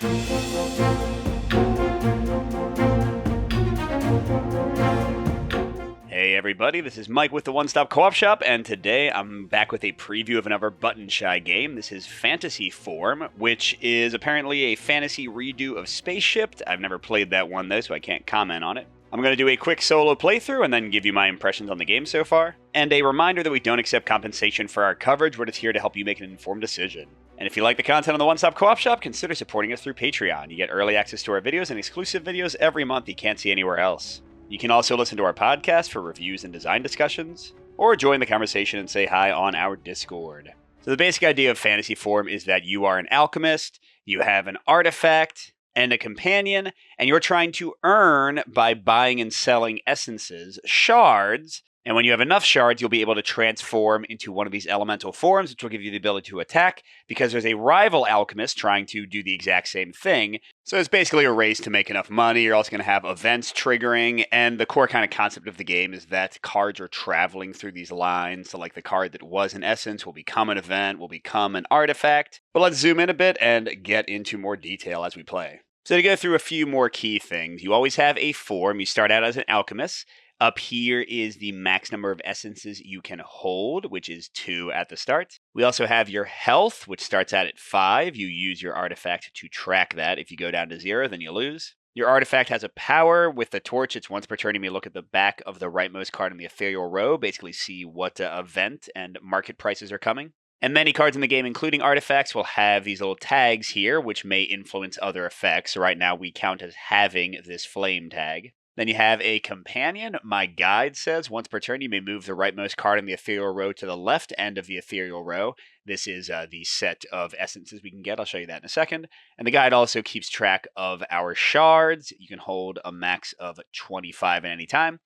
Hey everybody, this is Mike with the One Stop Co-op Shop, and today I'm back with a preview of another button shy game. This is FantasyForm, which is apparently a fantasy redo of Spaceship. I've never played that one though, so I can't comment on it. I'm going to do a quick solo playthrough and then give you my impressions on the game so far. And a reminder that we don't accept compensation for our coverage, we're just here to help you make an informed decision. And if you like the content on the One Stop Co-op Shop, consider supporting us through Patreon. You get early access to our videos and exclusive videos every month you can't see anywhere else. You can also listen to our podcast for reviews and design discussions, or join the conversation and say hi on our Discord. So the basic idea of FantasyForm is that you are an alchemist, you have an artifact, and a companion, and you're trying to earn by buying and selling essences, shards, and when you have enough shards, you'll be able to transform into one of these elemental forms, which will give you the ability to attack, because there's a rival alchemist trying to do the exact same thing. So it's basically a race to make enough money. You're also going to have events triggering, and the core kind of concept of the game is that cards are traveling through these lines. So like the card that was an essence will become an event, will become an artifact. But let's zoom in a bit and get into more detail as we play. So to go through a few more key things, you always have a form. You start out as an alchemist. Up here is the max number of essences you can hold, which is 2 at the start. We also have your health, which starts out at 5. You use your artifact to track that. If you go down to 0, then you lose. Your artifact has a power. With the torch, it's once per turn. You may look at the back of the rightmost card in the ethereal row, basically see what event and market prices are coming. And many cards in the game, including artifacts, will have these little tags here, which may influence other effects. So right now, we count as having this flame tag. Then you have a companion. My guide says once per turn, you may move the rightmost card in the ethereal row to the left end of the ethereal row. This is the set of essences we can get. I'll show you that in a second. And the guide also keeps track of our shards. You can hold a max of 25 at any time.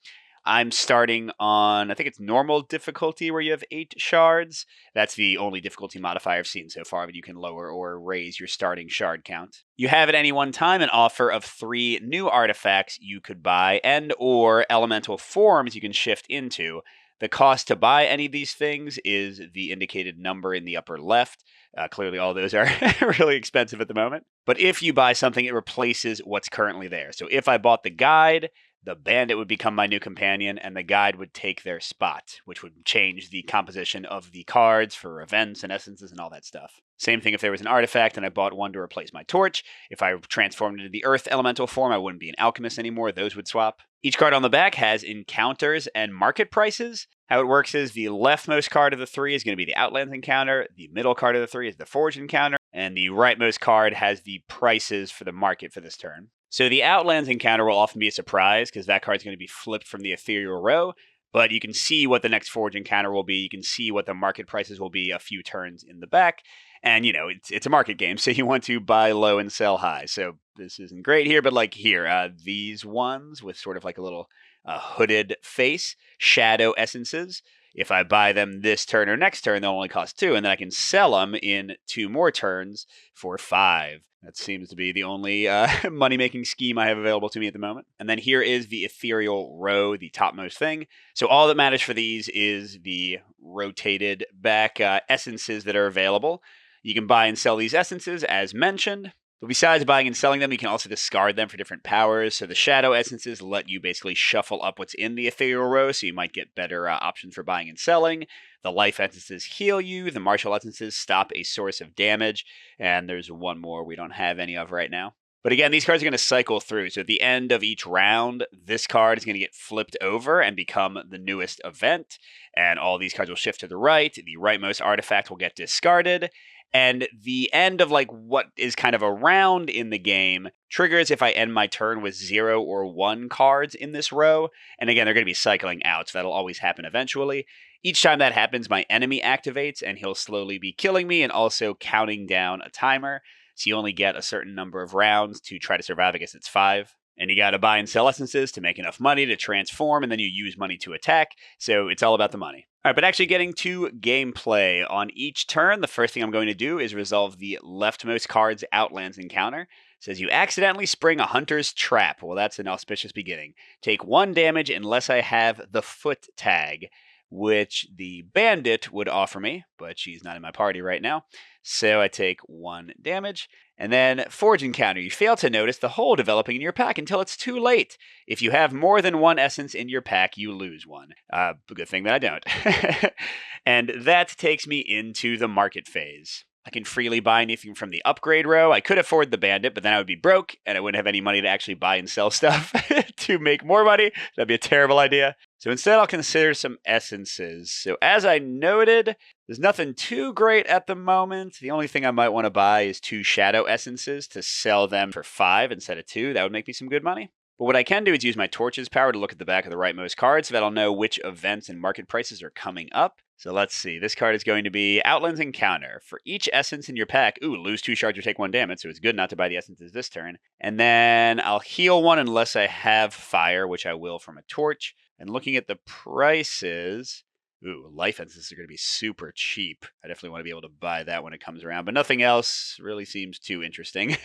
I'm starting on, I think it's normal difficulty where you have 8 shards. That's the only difficulty modifier I've seen so far, but you can lower or raise your starting shard count. You have at any one time an offer of 3 new artifacts you could buy and or elemental forms you can shift into. The cost to buy any of these things is the indicated number in the upper left. Clearly all those are really expensive at the moment. But if you buy something, it replaces what's currently there. So if I bought the guide, the bandit would become my new companion, and the guide would take their spot, which would change the composition of the cards for events and essences and all that stuff. Same thing if there was an artifact and I bought one to replace my torch. If I transformed into the earth elemental form, I wouldn't be an alchemist anymore. Those would swap. Each card on the back has encounters and market prices. How it works is the leftmost card of the 3 is going to be the Outlands encounter, the middle card of the 3 is the Forge encounter, and the rightmost card has the prices for the market for this turn. So the Outlands encounter will often be a surprise because that card's going to be flipped from the ethereal row, but you can see what the next Forge encounter will be. You can see what the market prices will be a few turns in the back. And, you know, it's a market game, so you want to buy low and sell high. So this isn't great here, but like here, these ones with sort of like a little hooded face, shadow essences. If I buy them this turn or next turn, they'll only cost 2, and then I can sell them in 2 more turns for 5. That seems to be the only money-making scheme I have available to me at the moment. And then here is the ethereal row, the topmost thing. So all that matters for these is the rotated back essences that are available. You can buy and sell these essences as mentioned. But besides buying and selling them, you can also discard them for different powers. So the shadow essences let you basically shuffle up what's in the ethereal row, so you might get better options for buying and selling. The life essences heal you. The martial essences stop a source of damage. And there's one more we don't have any of right now. But again, these cards are going to cycle through. So at the end of each round, this card is going to get flipped over and become the newest event. And all these cards will shift to the right. The rightmost artifact will get discarded. And the end of like what is kind of a round in the game triggers if I end my turn with 0 or 1 cards in this row. And again, they're going to be cycling out, so that'll always happen eventually. Each time that happens, my enemy activates, and he'll slowly be killing me and also counting down a timer. So you only get a certain number of rounds to try to survive. I guess it's 5. And you got to buy and sell essences to make enough money to transform, and then you use money to attack. So it's all about the money. All right, but actually getting to gameplay. On each turn, the first thing I'm going to do is resolve the leftmost card's Outlands encounter. It says you accidentally spring a hunter's trap. Well, that's an auspicious beginning. Take 1 damage unless I have the foot tag. which the bandit would offer me, but she's not in my party right now. So I take 1 damage. And then Forge Encounter. You fail to notice the hole developing in your pack until it's too late. If you have more than 1 essence in your pack, you lose 1. Good thing that I don't. And that takes me into the market phase. I can freely buy anything from the upgrade row. I could afford the bandit, but then I would be broke and I wouldn't have any money to actually buy and sell stuff to make more money. That'd be a terrible idea. So instead, I'll consider some essences. So as I noted, there's nothing too great at the moment. The only thing I might want to buy is 2 shadow essences to sell them for 5 instead of 2. That would make me some good money. But what I can do is use my torch's power to look at the back of the rightmost card so that I'll know which events and market prices are coming up. So let's see. This card is going to be Outlands Encounter. For each essence in your pack, lose 2 shards or take 1 damage, so it's good not to buy the essences this turn. And then I'll heal 1 unless I have fire, which I will from a torch. And looking at the prices, life essences are going to be super cheap. I definitely want to be able to buy that when it comes around, but nothing else really seems too interesting.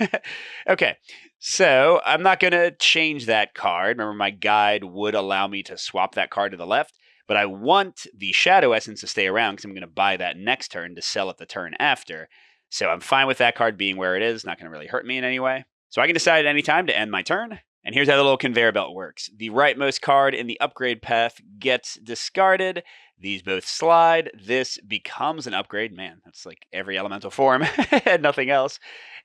Okay, so I'm not going to change that card. Remember, my guide would allow me to swap that card to the left, but I want the shadow essence to stay around because I'm going to buy that next turn to sell it the turn after. So I'm fine with that card being where it is. Not going to really hurt me in any way. So I can decide at any time to end my turn. And here's how the little conveyor belt works. The rightmost card in the upgrade path gets discarded. These both slide. This becomes an upgrade. Man, that's like every elemental form and nothing else.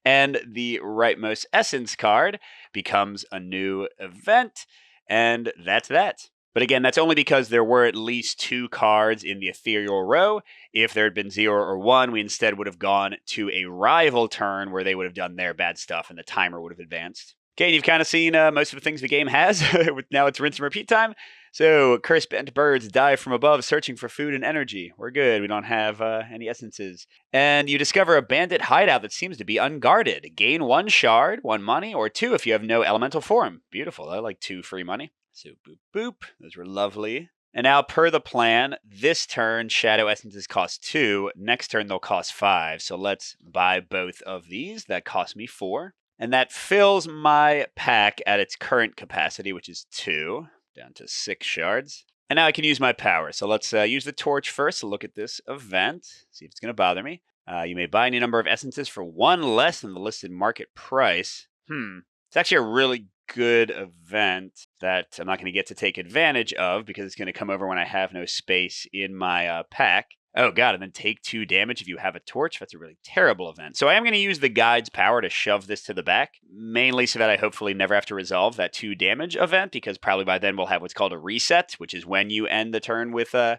And the rightmost essence card becomes a new event. And that's that. But again, that's only because there were at least 2 cards in the ethereal row. If there had been 0 or 1, we instead would have gone to a rival turn where they would have done their bad stuff and the timer would have advanced. Okay, you've kind of seen most of the things the game has. Now it's rinse and repeat time. So, cursed bent birds dive from above, searching for food and energy. We're good. We don't have any essences. And you discover a bandit hideout that seems to be unguarded. Gain 1 shard, 1 money, or 2 if you have no elemental form. Beautiful. I like 2 free money. So, boop, boop. Those were lovely. And now, per the plan, this turn, shadow essences cost 2. Next turn, they'll cost 5. So let's buy both of these. That cost me 4. And that fills my pack at its current capacity, which is 2, down to 6 shards. And now I can use my power. So let's use the torch first to look at this event, see if it's going to bother me. You may buy any number of essences for 1 less than the listed market price. It's actually a really good event that I'm not going to get to take advantage of because it's going to come over when I have no space in my pack. Oh god, and then take 2 damage if you have a torch. That's a really terrible event. So I am going to use the guide's power to shove this to the back, mainly so that I hopefully never have to resolve that 2 damage event, because probably by then we'll have what's called a reset, which is when you end the turn with 0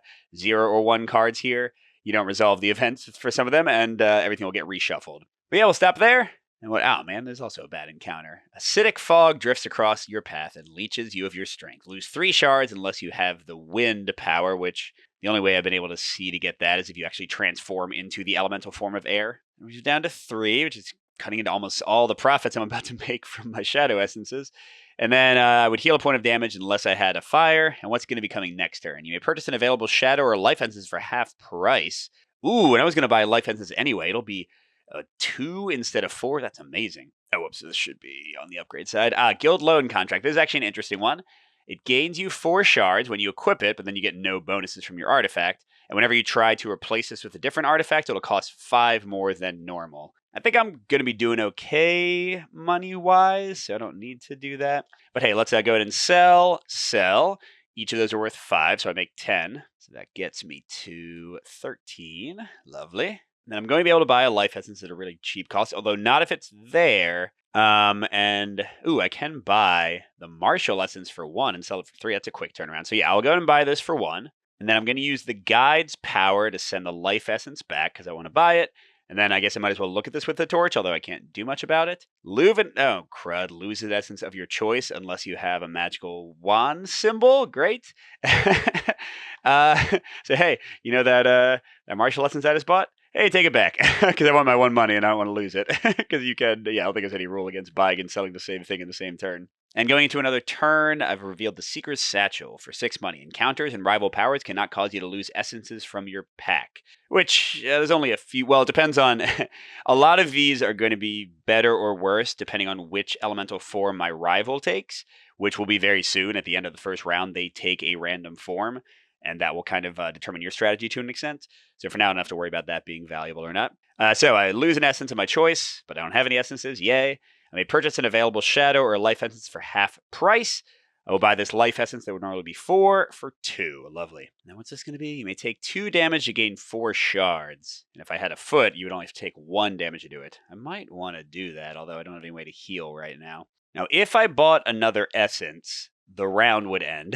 or 1 cards here. You don't resolve the events for some of them, and everything will get reshuffled. But yeah, we'll stop there. And oh man, there's also a bad encounter. Acidic fog drifts across your path and leeches you of your strength. Lose 3 shards unless you have the wind power, which the only way I've been able to see to get that is if you actually transform into the elemental form of air. Which is down to 3, which is cutting into almost all the profits I'm about to make from my shadow essences. And then I would heal a point of damage unless I had a fire. And what's going to be coming next turn? You may purchase an available shadow or life essences for half price. Ooh, and I was going to buy life essences anyway. It'll be 2 instead of 4. That's amazing. Oh, whoops, this should be on the upgrade side. Guild loan contract. This is actually an interesting one. It gains you 4 shards when you equip it, but then you get no bonuses from your artifact. And whenever you try to replace this with a different artifact, it'll cost 5 more than normal. I think I'm going to be doing okay money-wise, so I don't need to do that. But hey, let's go ahead and sell. Each of those are worth 5, so I make 10. So that gets me to 13. Lovely. And then I'm going to be able to buy a life essence at a really cheap cost, although not if it's there. I can buy the martial essence for 1 and sell it for 3. That's a quick turnaround. So yeah, I'll go ahead and buy this for 1. And then I'm going to use the guide's power to send the life essence back because I want to buy it. And then I guess I might as well look at this with the torch, although I can't do much about it. Crud. Lose the essence of your choice unless you have a magical wand symbol. Great. So hey, you know that martial essence I just bought? Hey, take it back, because I want my 1 money and I don't want to lose it. Because you can, I don't think there's any rule against buying and selling the same thing in the same turn. And going into another turn, I've revealed the Seeker's Satchel for 6 money. Encounters and rival powers cannot cause you to lose essences from your pack. Which, there's only a few, well, it depends on, a lot of these are going to be better or worse depending on which elemental form my rival takes, which will be very soon. At the end of the first round, they take a random form. and that will kind of determine your strategy to an extent. So for now, I don't have to worry about that being valuable or not. So I lose an essence of my choice, but I don't have any essences. Yay. I may purchase an available shadow or a life essence for half price. I will buy this life essence that would normally be 4 for 2. Lovely. Now what's this going to be? You may take 2 damage to gain 4 shards. And if I had a foot, you would only have to take 1 damage to do it. I might want to do that, although I don't have any way to heal right now. Now, if I bought another essence, the round would end.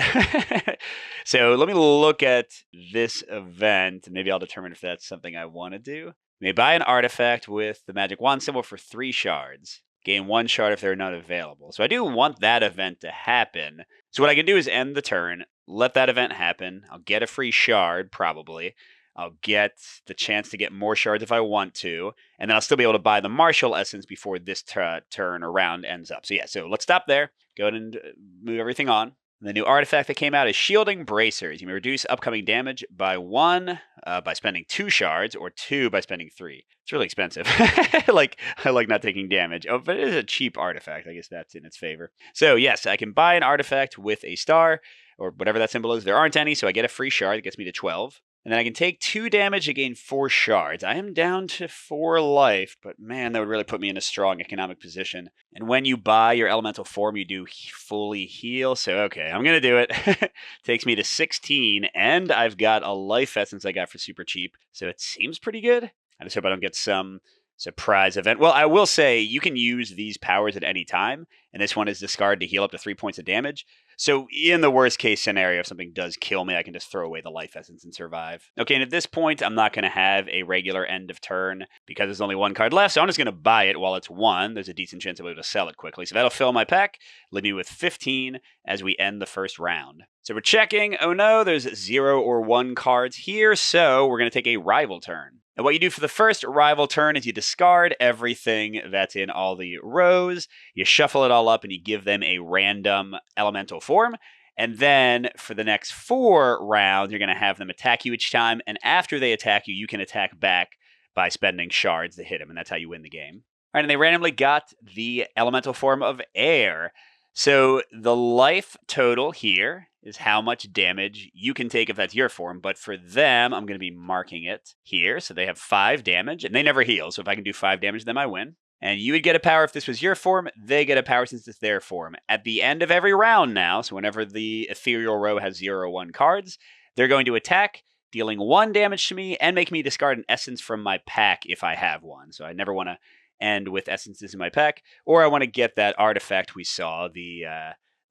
So let me look at this event, and maybe I'll determine if that's something I want to do. You may buy an artifact with the magic wand symbol for 3 shards. Gain 1 shard if they're not available. So I do want that event to happen. So what I can do is end the turn, let that event happen. I'll get a free shard, probably. I'll get the chance to get more shards if I want to. And then I'll still be able to buy the martial essence before this turn or round ends up. So yeah, so let's stop there. Go ahead and move everything on. The new artifact that came out is Shielding Bracers. You may reduce upcoming damage by 1 by spending 2 shards, or 2 by spending 3. It's really expensive. I like not taking damage. Oh, but it is a cheap artifact. I guess that's in its favor. So yes, I can buy an artifact with a star, or whatever that symbol is. There aren't any, so I get a free shard. It gets me to 12. And then I can take 2 damage to gain 4 shards. I am down to 4 life, but man, that would really put me in a strong economic position. And when you buy your elemental form, you do fully heal. So, okay, I'm going to do it. Takes me to 16, and I've got a life essence I got for super cheap. So it seems pretty good. I just hope I don't get some surprise event. Well, I will say you can use these powers at any time, and this one is discard to heal up to 3 points of damage. So in the worst case scenario, if something does kill me, I can just throw away the life essence and survive. Okay, and at this point, I'm not going to have a regular end of turn because there's only 1 card left, so I'm just going to buy it while it's 1. There's a decent chance I'll be able to sell it quickly. So that'll fill my pack, leave me with 15 as we end the first round. So we're checking. Oh no, there's 0 or 1 cards here, so we're going to take a rival turn. And what you do for the first rival turn is you discard everything that's in all the rows, you shuffle it all up, and you give them a random elemental form. And then for the next 4 rounds, you're going to have them attack you each time. And after they attack you, you can attack back by spending shards to hit them. And that's how you win the game. All right, and they randomly got the elemental form of air. So the life total here is how much damage you can take if that's your form. But for them, I'm going to be marking it here. So they have 5 damage, and they never heal. So if I can do 5 damage to them, I win. And you would get a power if this was your form. They get a power since it's their form. At the end of every round now, so whenever the ethereal row has 0 or 1 cards, they're going to attack, dealing 1 damage to me, and make me discard an essence from my pack if I have one. So I never want to end with essences in my pack, or I want to get that artifact we saw, the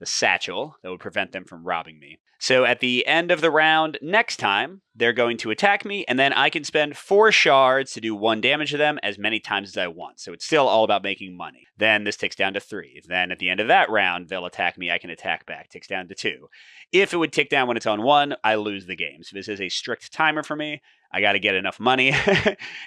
satchel, that would prevent them from robbing me. So at the end of the round next time, they're going to attack me, and then I can spend 4 shards to do 1 damage to them as many times as I want. So it's still all about making money. Then this ticks down to 3. Then at the end of that round, they'll attack me. I can attack back. Ticks down to 2. If it would tick down when it's on 1, I lose the game. So this is a strict timer for me. I got to get enough money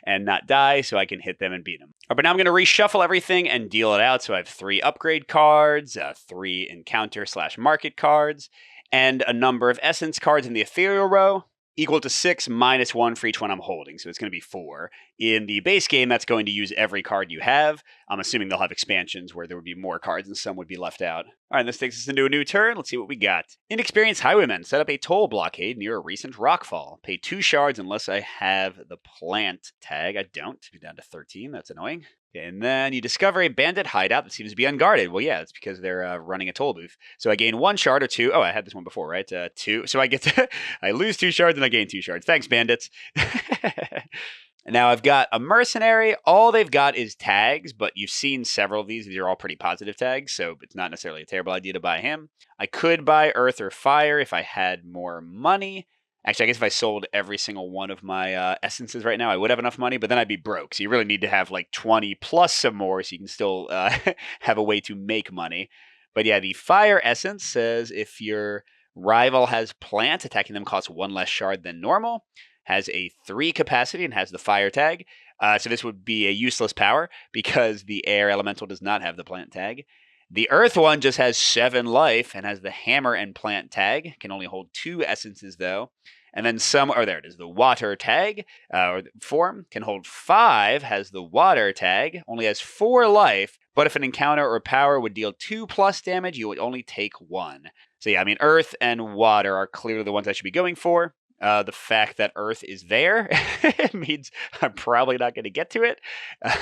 and not die so I can hit them and beat them. But now I'm going to reshuffle everything and deal it out. So I have 3 upgrade cards, 3 encounter/market cards, and a number of essence cards in the ethereal row, equal to 6 minus 1 for each one I'm holding. So it's going to be 4. In the base game, that's going to use every card you have. I'm assuming they'll have expansions where there would be more cards and some would be left out. All right, this takes us into a new turn. Let's see what we got. Inexperienced highwaymen set up a toll blockade near a recent rockfall. Pay 2 shards unless I have the plant tag. I don't. Be down to 13. That's annoying. And then you discover a bandit hideout that seems to be unguarded. Well, yeah, it's because they're running a toll booth. So I gain 1 shard or 2. Oh, I had this one before, right? 2. So I get to I lose 2 shards and I gain 2 shards. Thanks, bandits. Now I've got a mercenary. All they've got is tags, but you've seen several of these. These are all pretty positive tags, so it's not necessarily a terrible idea to buy him. I could buy earth or fire if I had more money. Actually, I guess if I sold every single one of my essences right now, I would have enough money, but then I'd be broke. So you really need to have like 20 plus some more so you can still have a way to make money. But yeah, the fire essence says if your rival has plant, attacking them costs 1 less shard than normal, has a 3 capacity, and has the fire tag. So this would be a useless power because the air elemental does not have the plant tag. The earth one just has 7 life and has the hammer and plant tag. Can only hold 2 essences though. And then there it is. The water tag or form can hold 5, has the water tag, only has 4 life. But if an encounter or power would deal 2 plus damage, you would only take 1. So yeah, I mean, Earth and Water are clearly the ones I should be going for. The fact that Earth is there means I'm probably not going to get to it.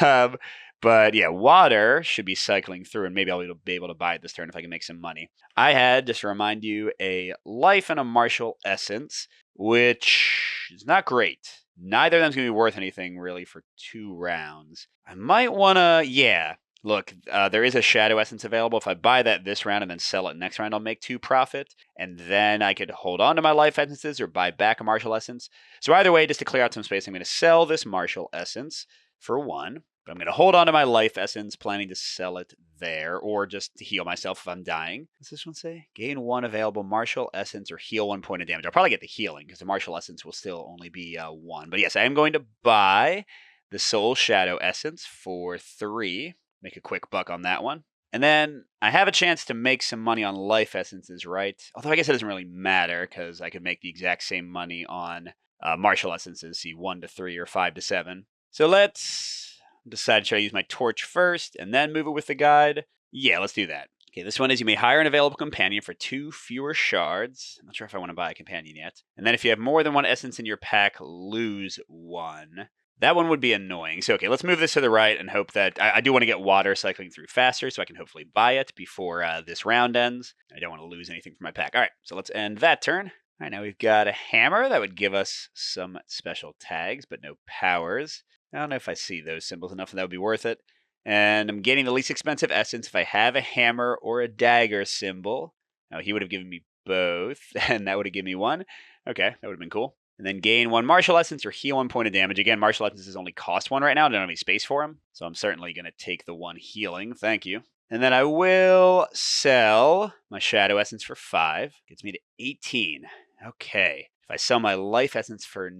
Um, but yeah, Water should be cycling through, and maybe I'll be able to buy it this turn if I can make some money. I had, just to remind you, a Life and a Martial Essence, which is not great. Neither of them's going to be worth anything really for 2 rounds. I might want to, yeah. Look, there is a Shadow Essence available. If I buy that this round and then sell it next round, I'll make 2 profit. And then I could hold on to my Life Essences or buy back a Martial Essence. So either way, just to clear out some space, I'm going to sell this Martial Essence for 1. But I'm going to hold on to my Life Essence, planning to sell it there, or just to heal myself if I'm dying. What's this one say? Gain 1 available Martial Essence or heal 1 point of damage. I'll probably get the healing, because the Martial Essence will still only be 1. But yes, I am going to buy the Soul Shadow Essence for 3. Make a quick buck on that one. And then I have a chance to make some money on Life Essences, right? Although I guess it doesn't really matter, because I could make the exact same money on Martial Essences, see 1 to 3 or 5 to 7. So let's decide, should I use my torch first and then move it with the guide? Yeah, let's do that. Okay, this one is you may hire an available companion for 2 fewer shards. I'm not sure if I want to buy a companion yet. And then if you have more than 1 essence in your pack, lose 1. That one would be annoying. So, okay, let's move this to the right and hope that... I do want to get Water cycling through faster, so I can hopefully buy it before this round ends. I don't want to lose anything from my pack. All right, so let's end that turn. All right, now we've got a hammer. That would give us some special tags, but no powers. I don't know if I see those symbols enough, and that would be worth it. And I'm getting the least expensive essence if I have a hammer or a dagger symbol. Now, he would have given me both, and that would have given me 1. Okay, that would have been cool. And then gain 1 Martial Essence or heal 1 point of damage. Again, Martial Essences only cost 1 right now. I don't have any space for them. So I'm certainly going to take the 1 healing. Thank you. And then I will sell my Shadow Essence for 5. Gets me to 18. Okay. If I sell my Life Essence for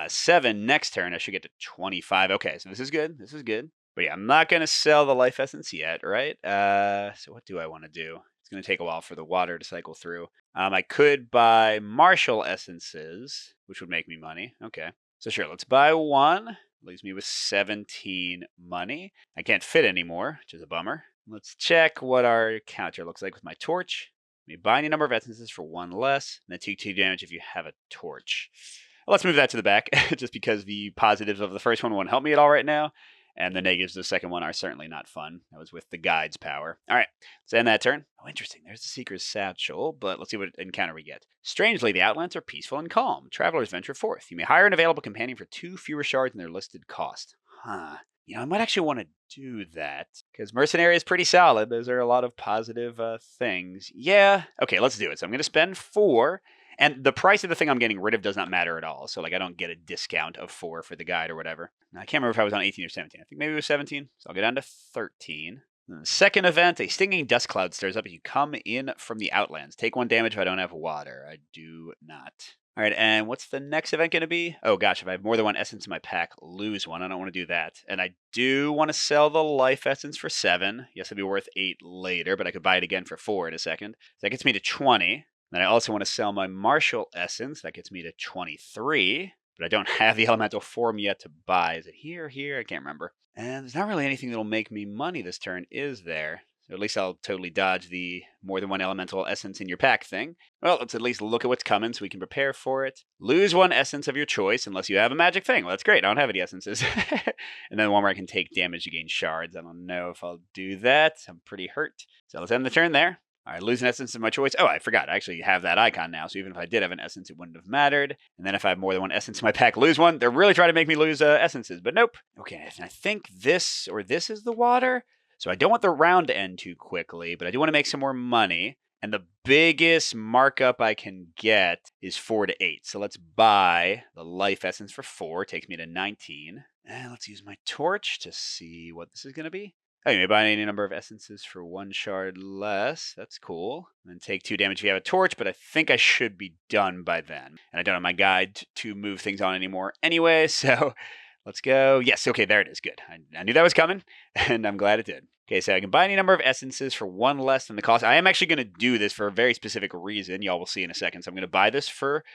7 next turn, I should get to 25. Okay, so this is good. This is good. But yeah, I'm not going to sell the Life Essence yet, right? So what do I want to do? It's going to take a while for the water to cycle through. I could buy Martial Essences, which would make me money. Okay. So sure, let's buy 1. Leaves me with 17 money. I can't fit anymore, which is a bummer. Let's check what our counter looks like with my torch. Let me buy any number of essences for 1 less, and then take 2 damage if you have a torch. Well, let's move that to the back, just because the positives of the first one won't help me at all right now. And the negatives of the second one are certainly not fun. That was with the guide's power. All right, let's end that turn. Oh, interesting. There's the Seeker's Satchel, but let's see what encounter we get. Strangely, the Outlands are peaceful and calm. Travelers venture forth. You may hire an available companion for 2 fewer shards in their listed cost. Huh. You know, I might actually want to do that, because Mercenary is pretty solid. Those are a lot of positive things. Yeah, okay, let's do it. So I'm going to spend 4. And the price of the thing I'm getting rid of does not matter at all. So, like, I don't get a discount of 4 for the guide or whatever. Now, I can't remember if I was on 18 or 17. I think maybe it was 17. So I'll go down to 13. Then the second event, a stinging dust cloud stirs up as you come in from the Outlands. Take 1 damage if I don't have water. I do not. All right, and what's the next event going to be? Oh, gosh, if I have more than 1 essence in my pack, lose 1. I don't want to do that. And I do want to sell the Life Essence for 7. Yes, it'll be worth 8 later, but I could buy it again for 4 in a second. So that gets me to 20. Then I also want to sell my Martial Essence. That gets me to 23. But I don't have the Elemental Form yet to buy. Is it here? Here? I can't remember. And there's not really anything that'll make me money this turn, is there? So at least I'll totally dodge the more than 1 Elemental Essence in your pack thing. Well, let's at least look at what's coming so we can prepare for it. Lose 1 Essence of your choice unless you have a magic thing. Well, that's great. I don't have any Essences. And then one where I can take damage to gain shards. I don't know if I'll do that. I'm pretty hurt. So let's end the turn there. All right, lose an essence of my choice. Oh, I forgot. I actually have that icon now, so even if I did have an essence, it wouldn't have mattered. And then if I have more than 1 essence in my pack, lose 1. They're really trying to make me lose essences, but nope. Okay, and I think this is the water. So I don't want the round to end too quickly, but I do want to make some more money. And the biggest markup I can get is 4 to 8. So let's buy the Life Essence for 4. Takes me to 19. And let's use my torch to see what this is going to be. Oh, you may buy any number of essences for 1 shard less. That's cool. And then take 2 damage if you have a torch, but I think I should be done by then. And I don't have my guide to move things on anymore anyway, so let's go. Yes, okay, there it is. Good. I knew that was coming, and I'm glad it did. Okay, so I can buy any number of essences for 1 less than the cost. I am actually going to do this for a very specific reason. Y'all will see in a second. So I'm going to buy this for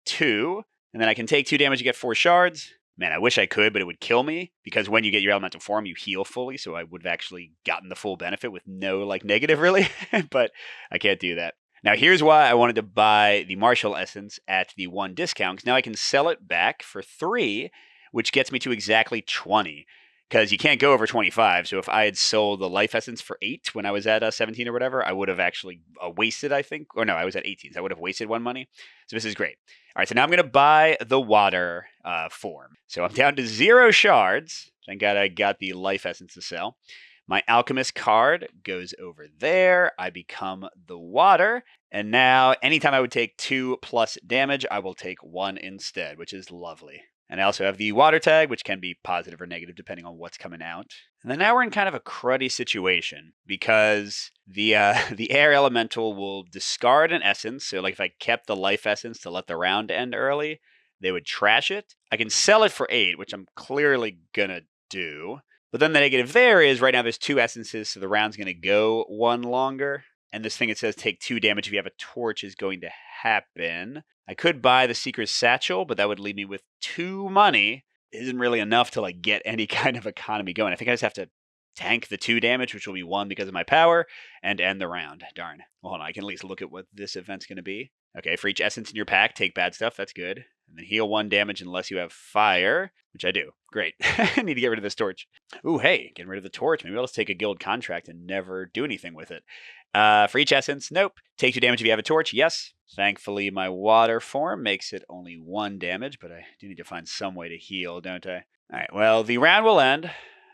2, and then I can take 2 damage to get 4 shards. Man, I wish I could, but it would kill me, because when you get your elemental form, you heal fully, so I would have actually gotten the full benefit with no, negative, really, but I can't do that. Now, here's why I wanted to buy the Martial Essence at the 1 discount, because now I can sell it back for 3, which gets me to exactly 20. Because you can't go over 25. So if I had sold the Life Essence for 8 when I was at 17 or whatever, I would have actually wasted, I think. Or no, I was at 18, so I would have wasted 1 money. So this is great. All right, so now I'm going to buy the water form. So I'm down to 0 shards. Thank God I got the Life Essence to sell. My Alchemist card goes over there. I become the water. And now, anytime I would take 2 plus damage, I will take 1 instead, which is lovely. And I also have the water tag, which can be positive or negative depending on what's coming out. And then now we're in kind of a cruddy situation because the the air elemental will discard an essence. So like if I kept the life essence to let the round end early, they would trash it. I can sell it for 8, which I'm clearly gonna do. But then the negative there is right now there's 2 essences, so the round's gonna go 1 longer. And this thing, it says take 2 damage if you have a torch is going to happen. I could buy the Seeker's Satchel, but that would leave me with 2 money. It isn't really enough to like get any kind of economy going. I think I just have to tank the 2 damage, which will be 1 because of my power, and end the round. Darn. Well, hold on. I can at least look at what this event's going to be. Okay, for each essence in your pack, take bad stuff. That's good. And then heal 1 damage unless you have fire, which I do. Great. I need to get rid of this torch. Ooh, hey, getting rid of the torch. Maybe I'll just take a guild contract and never do anything with it. For each essence, nope. Take 2 damage if you have a torch, yes. Thankfully, my water form makes it only 1 damage, but I do need to find some way to heal, don't I? All right, well, the round will end.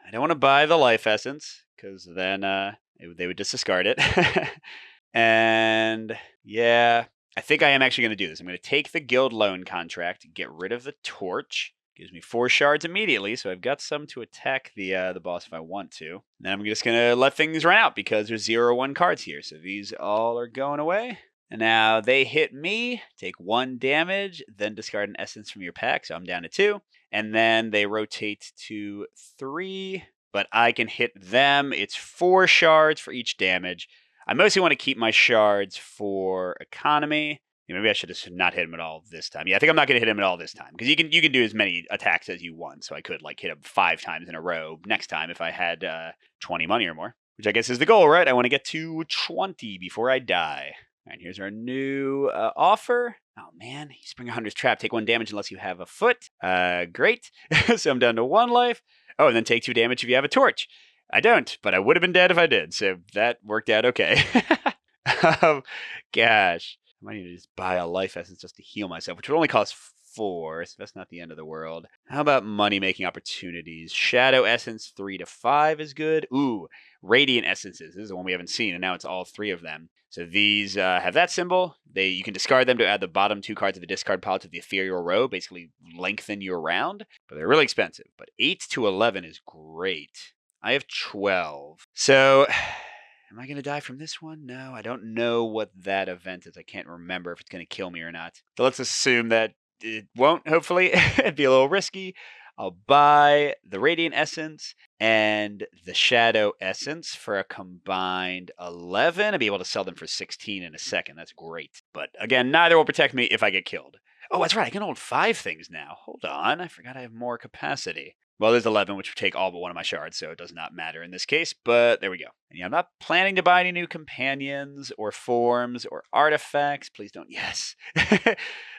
I don't want to buy the life essence, because then they would just discard it. And, yeah, I think I am actually going to do this. I'm going to take the guild loan contract, get rid of the torch. Gives me 4 shards immediately, so I've got some to attack the boss if I want to. And then I'm just going to let things run out because there's 0/1 cards here. So these all are going away. And now they hit me, take 1 damage, then discard an essence from your pack, so I'm down to 2. And then they rotate to 3, but I can hit them. It's 4 shards for each damage. I mostly want to keep my shards for economy. Maybe I should have not hit him at all this time. Yeah, I think I'm not going to hit him at all this time because you can do as many attacks as you want. So I could like hit him 5 times in a row next time if I had 20 money or more, which I guess is the goal, right? I want to get to 20 before I die. All right, here's our new offer. Oh man, Spring Hunter's Trap. Take 1 damage unless you have a foot. Great. So I'm down to 1 life. Oh, and then take 2 damage if you have a torch. I don't, but I would have been dead if I did. So that worked out okay. Gosh. I might need to just buy a life essence just to heal myself, which would only cost 4, so that's not the end of the world. How about money-making opportunities? Shadow Essence 3 to 5 is good. Ooh, Radiant Essences. This is the one we haven't seen, and now it's all 3 of them. So these have that symbol. You can discard them to add the bottom 2 cards of the discard pile to the ethereal row, basically lengthen your round, but they're really expensive. But 8 to 11 is great. I have 12. So... am I going to die from this one? No, I don't know what that event is. I can't remember if it's going to kill me or not. So let's assume that it won't, hopefully. It'd be a little risky. I'll buy the Radiant Essence and the Shadow Essence for a combined 11. I'll be able to sell them for 16 in a second. That's great. But again, neither will protect me if I get killed. Oh, that's right. I can hold 5 things now. Hold on. I forgot I have more capacity. Well, there's 11, which would take all but 1 of my shards, so it does not matter in this case, but there we go. And yeah, I'm not planning to buy any new companions or forms or artifacts. Please don't. Yes.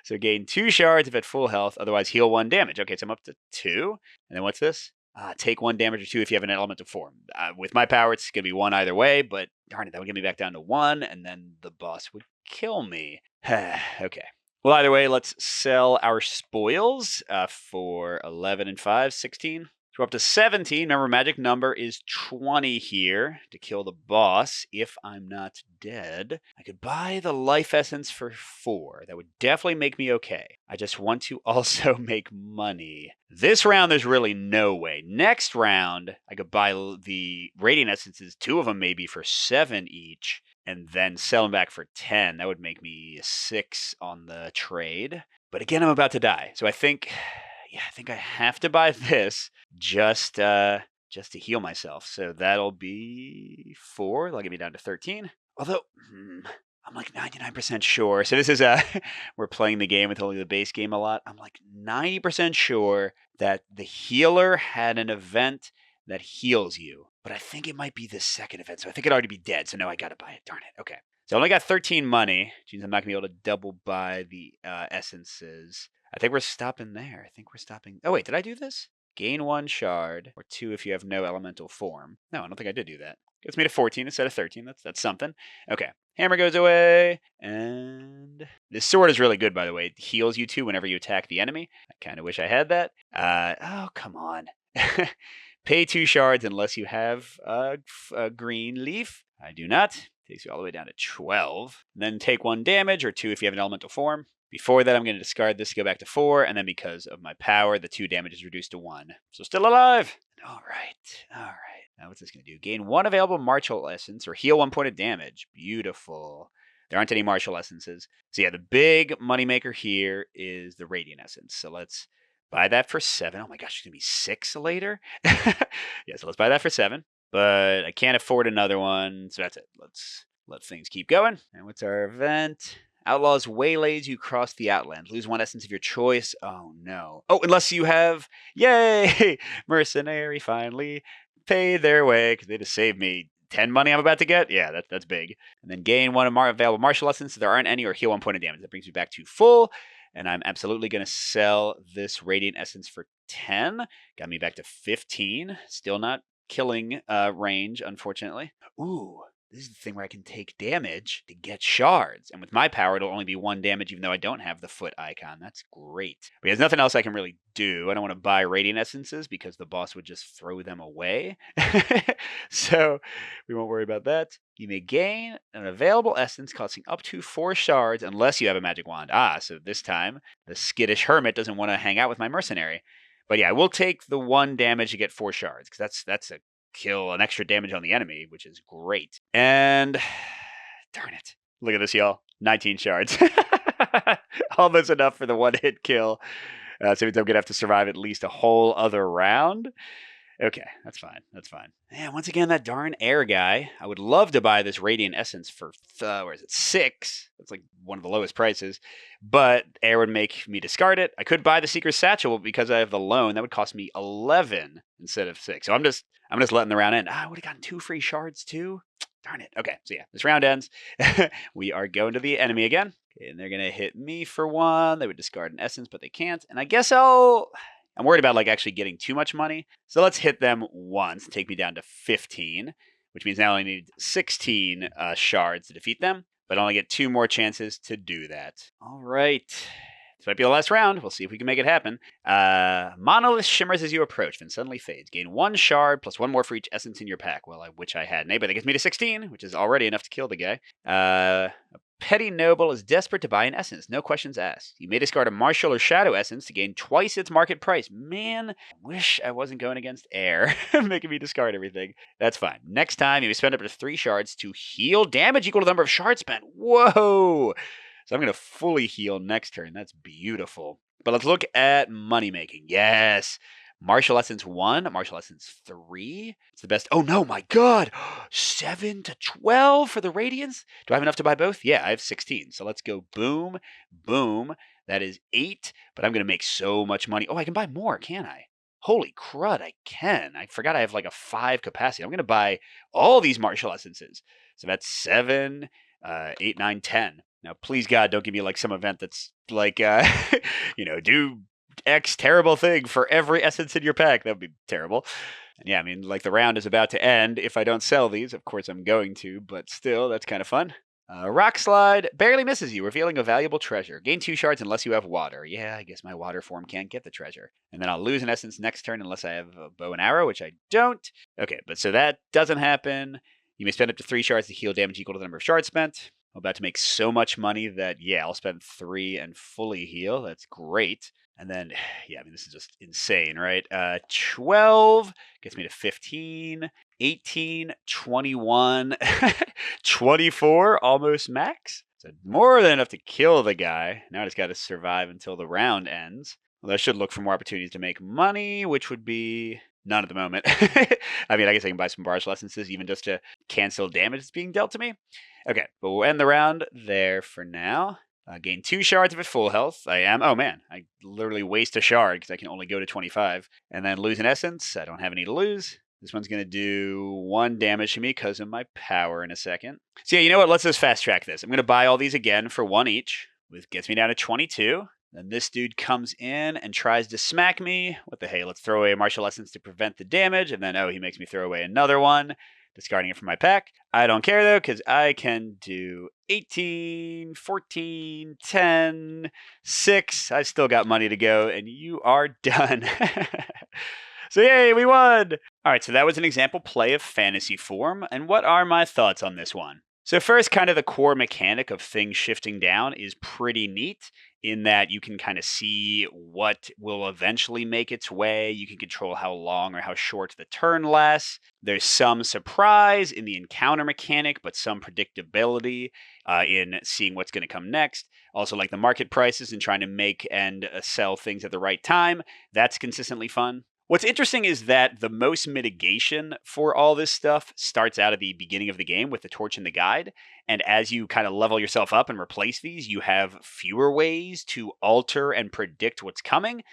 So gain 2 shards if at full health, otherwise heal 1 damage. Okay, so I'm up to 2. And then what's this? Take 1 damage or 2 if you have an elemental form. With my power, it's going to be 1 either way, but darn it, that would get me back down to 1, and then the boss would kill me. Okay. Well, either way, let's sell our spoils for 11 and 5, 16. So we're up to 17. Remember, magic number is 20 here to kill the boss if I'm not dead. I could buy the life essence for 4. That would definitely make me okay. I just want to also make money. This round, there's really no way. Next round, I could buy the radiant essences, 2 of them maybe for 7 each. And then sell them back for 10. That would make me 6 on the trade. But again, I'm about to die. So I think I have to buy this just to heal myself. So that'll be 4. That'll get me down to 13. Although, I'm like 99% sure. So this is we're playing the game with only the base game a lot. I'm like 90% sure that the healer had an event that heals you. But I think it might be the second event, so I think it'd already be dead. So no, I gotta buy it. Darn it. Okay. So I only got 13 money, which means I'm not going to be able to double buy the essences. I think we're stopping there. I think we're stopping. Oh, wait, did I do this? Gain 1 shard, or 2 if you have no elemental form. No, I don't think I did do that. Gets me to 14 instead of 13. That's something. Okay. Hammer goes away, and this sword is really good, by the way. It heals you 2 whenever you attack the enemy. I kind of wish I had that. Oh, come on. Pay 2 shards unless you have a green leaf. I do not. Takes you all the way down to 12. Then take 1 damage, or 2 if you have an elemental form. Before that, I'm going to discard this to go back to 4, and then because of my power, the 2 damage is reduced to 1. So still alive! All right. Now what's this going to do? Gain 1 available martial essence, or heal 1 point of damage. Beautiful. There aren't any martial essences. So yeah, the big moneymaker here is the radiant essence. So let's buy that for 7. Oh my gosh, it's going to be 6 later? Yeah, so let's buy that for 7. But I can't afford another one, so that's it. Let's let things keep going. And what's our event? Outlaws waylays you cross the outlands. Lose 1 essence of your choice. Oh, no. Oh, unless you have... Yay! Mercenary finally paid their way, because they just saved me 10 money I'm about to get. Yeah, that's big. And then gain 1 available martial essence. There aren't any, or heal 1 point of damage. That brings me back to full. And I'm absolutely going to sell this radiant essence for 10. Got me back to 15. Still not killing range, unfortunately. Ooh, this is the thing where I can take damage to get shards. And with my power, it'll only be 1 damage, even though I don't have the foot icon. That's great. But there's nothing else I can really do. I don't want to buy radiant essences because the boss would just throw them away. So we won't worry about that. You may gain an available essence costing up to 4 shards unless you have a magic wand. So this time, the skittish hermit doesn't want to hang out with my mercenary. But yeah, I will take the 1 damage to get 4 shards, because that's a kill, an extra damage on the enemy, which is great. And darn it. Look at this, y'all. 19 shards. Almost enough for the 1-hit kill. So it means I'm going to have to survive at least a whole other round. Okay, that's fine. And once again, that darn air guy. I would love to buy this radiant essence for, 6? That's like one of the lowest prices. But air would make me discard it. I could buy the secret satchel because I have the loan. That would cost me 11 instead of 6. So I'm just letting the round end. I would have gotten 2 free shards too. Darn it. Okay, so yeah, this round ends. We are going to the enemy again. And they're going to hit me for 1. They would discard an essence, but they can't. And I guess I'm worried about actually getting too much money. So let's hit them once, take me down to 15, which means now I only need 16 shards to defeat them, but I only get 2 more chances to do that. All right. This might be the last round. We'll see if we can make it happen. Monolith shimmers as you approach, then suddenly fades. Gain 1 shard plus 1 more for each essence in your pack. Well, I wish I had. But that gets me to 16, which is already enough to kill the guy. A petty noble is desperate to buy an essence. No questions asked. You may discard a martial or shadow essence to gain twice its market price. Man, I wish I wasn't going against air, making me discard everything. That's fine. Next time, you may spend up to 3 shards to heal damage equal to the number of shards spent. Whoa! So I'm going to fully heal next turn. That's beautiful. But let's look at money making. Yes. Martial Essence 1, Martial Essence 3. It's the best. Oh no, my God. 7 to 12 for the Radiance? Do I have enough to buy both? Yeah, I have 16. So let's go boom, boom. That is 8, but I'm going to make so much money. Oh, I can buy more, can I? Holy crud, I can. I forgot I have a 5 capacity. I'm going to buy all these Martial Essences. So that's 7, 8, 9, 10. Now, please, God, don't give me some event that's do X terrible thing for every essence in your pack. That would be terrible. And yeah, the round is about to end. If I don't sell these, of course I'm going to, but still, that's kind of fun. Rock Slide barely misses you, revealing a valuable treasure. Gain 2 shards unless you have water. Yeah, I guess my water form can't get the treasure. And then I'll lose an essence next turn unless I have a bow and arrow, which I don't. Okay, but so that doesn't happen. You may spend up to 3 shards to heal damage equal to the number of shards spent. I'm about to make so much money that, yeah, I'll spend 3 and fully heal. That's great. And then, yeah, this is just insane, right? 12 gets me to 15, 18, 21, 24, almost max. So more than enough to kill the guy. Now I just got to survive until the round ends. Well, I should look for more opportunities to make money, which would be none at the moment. I guess I can buy some martial essences even just to cancel damage that's being dealt to me. Okay, but we'll end the round there for now. Gain 2 shards at full health. Oh man, I literally waste a shard because I can only go to 25. And then lose an essence. I don't have any to lose. This one's going to do 1 damage to me because of my power in a second. So yeah, you know what? Let's just fast track this. I'm going to buy all these again for 1 each, which gets me down to 22. Then this dude comes in and tries to smack me. What the hey? Let's throw away a martial essence to prevent the damage. And then, he makes me throw away another one, discarding it from my pack. I don't care though, because I can do 18, 14, 10, 6. I still got money to go, and you are done. So yay, we won! All right, so that was an example play of FantasyForm, and what are my thoughts on this one? So first, kind of the core mechanic of things shifting down is pretty neat in that you can kind of see what will eventually make its way. You can control how long or how short the turn lasts. There's some surprise in the encounter mechanic, but some predictability in seeing what's going to come next. Also, like the market prices and trying to make and sell things at the right time. That's consistently fun. What's interesting is that the most mitigation for all this stuff starts out at the beginning of the game with the torch and the guide. And as you kind of level yourself up and replace these, you have fewer ways to alter and predict what's coming.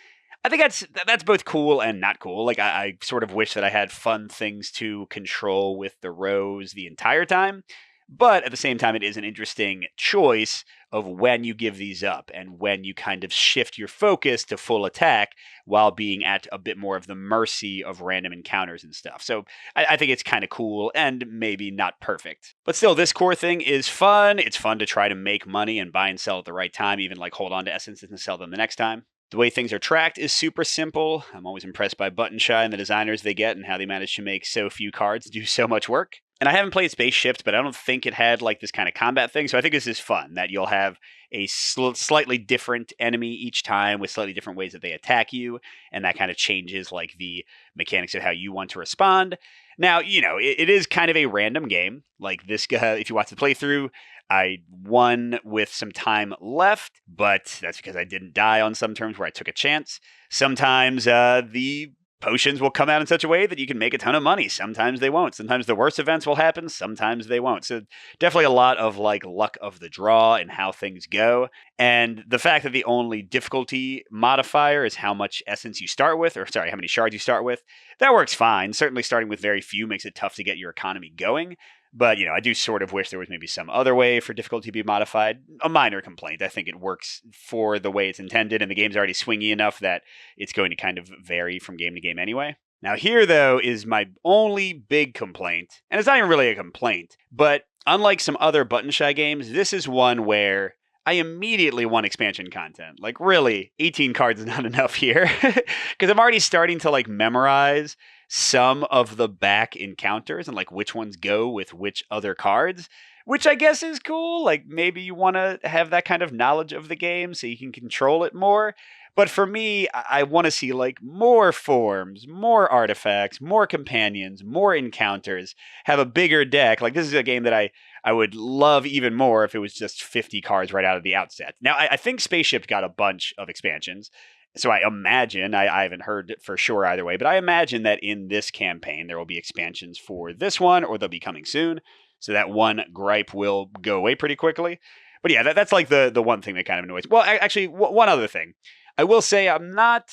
I think that's both cool and not cool. Like, I sort of wish that I had fun things to control with the rows the entire time. But at the same time, it is an interesting choice of when you give these up and when you kind of shift your focus to full attack while being at a bit more of the mercy of random encounters and stuff. So I think it's kind of cool and maybe not perfect. But still, this core thing is fun. It's fun to try to make money and buy and sell at the right time, even like hold on to essences and sell them the next time. The way things are tracked is super simple. I'm always impressed by Button Shy and the designers they get and how they manage to make so few cards do so much work. And I haven't played Space Shift, but I don't think it had like this kind of combat thing. So I think this is fun, that you'll have a slightly different enemy each time with slightly different ways that they attack you. And that kind of changes like the mechanics of how you want to respond. Now, it is kind of a random game. Like this guy, if you watch the playthrough, I won with some time left, but that's because I didn't die on some turns where I took a chance. Sometimes the potions will come out in such a way that you can make a ton of money. Sometimes they won't. Sometimes the worst events will happen. Sometimes they won't. So definitely a lot of like luck of the draw and how things go. And the fact that the only difficulty modifier is how much essence you start with, how many shards you start with, that works fine. Certainly starting with very few makes it tough to get your economy going. But, I do sort of wish there was maybe some other way for difficulty to be modified. A minor complaint. I think it works for the way it's intended, and the game's already swingy enough that it's going to kind of vary from game to game anyway. Now here, though, is my only big complaint, and it's not even really a complaint, but unlike some other Button Shy games, this is one where I immediately want expansion content. Like, really, 18 cards is not enough here, because I'm already starting to, like, memorize some of the back encounters and like which ones go with which other cards, which I guess is cool. Like maybe you want to have that kind of knowledge of the game so you can control it more. But for me, I want to see like more forms, more artifacts, more companions, more encounters, have a bigger deck. Like this is a game that I would love even more if it was just 50 cards right out of the outset. Now, I think Spaceship got a bunch of expansions. So I imagine, I haven't heard for sure either way, but I imagine that in this campaign, there will be expansions for this one, or they'll be coming soon. So that one gripe will go away pretty quickly. But yeah, that's like the one thing that kind of annoys. Well, actually, one other thing. I will say I'm not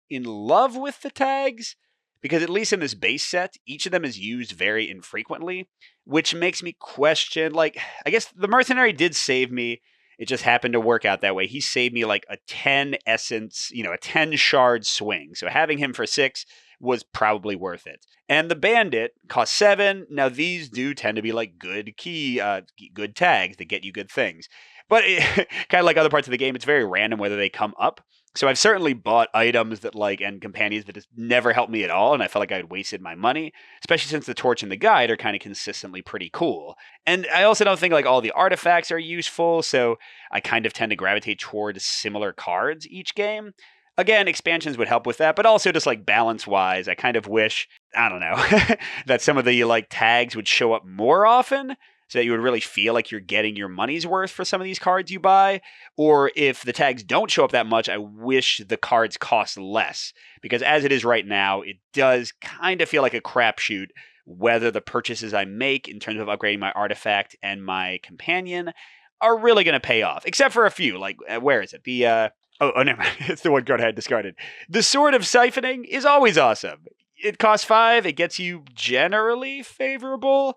in love with the tags, because at least in this base set, each of them is used very infrequently, which makes me question, like, I guess the mercenary did save me. It just happened to work out that way. He saved me like a 10 essence, a 10 shard swing. So having him for 6 was probably worth it. And the bandit cost 7. Now these do tend to be like good good tags that get you good things. But kind of like other parts of the game, it's very random whether they come up. So I've certainly bought items that and companions that just never helped me at all, and I felt like I had wasted my money, especially since the torch and the guide are kind of consistently pretty cool. And I also don't think like all the artifacts are useful, so I kind of tend to gravitate toward similar cards each game. Again, expansions would help with that, but also just like balance-wise, I kind of wish, I don't know, that some of the like tags would show up more often, so that you would really feel like you're getting your money's worth for some of these cards you buy. Or if the tags don't show up that much, I wish the cards cost less. Because as it is right now, it does kind of feel like a crapshoot whether the purchases I make in terms of upgrading my artifact and my companion are really going to pay off. Except for a few. Like, where is it? Oh, never mind. It's the one card I had discarded. The Sword of Siphoning is always awesome. it costs 5. It gets you generally favorable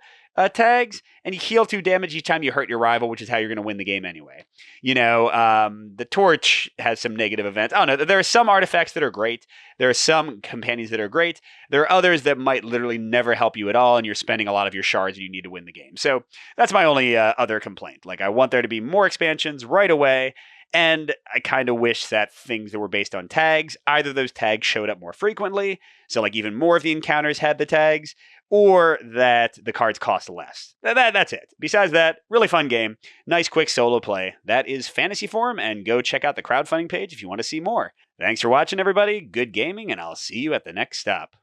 tags, and you heal 2 damage each time you hurt your rival, which is how you're going to win the game anyway. The torch has some negative events. I don't know. There are some artifacts that are great. There are some companions that are great. There are others that might literally never help you at all, and you're spending a lot of your shards and you need to win the game. So that's my only other complaint. Like, I want there to be more expansions right away. And I kind of wish that things that were based on tags, either those tags showed up more frequently, so like even more of the encounters had the tags, or that the cards cost less. That's it. Besides that, really fun game. Nice quick solo play. That is FantasyForm, and go check out the crowdfunding page if you want to see more. Thanks for watching, everybody. Good gaming, and I'll see you at the next stop.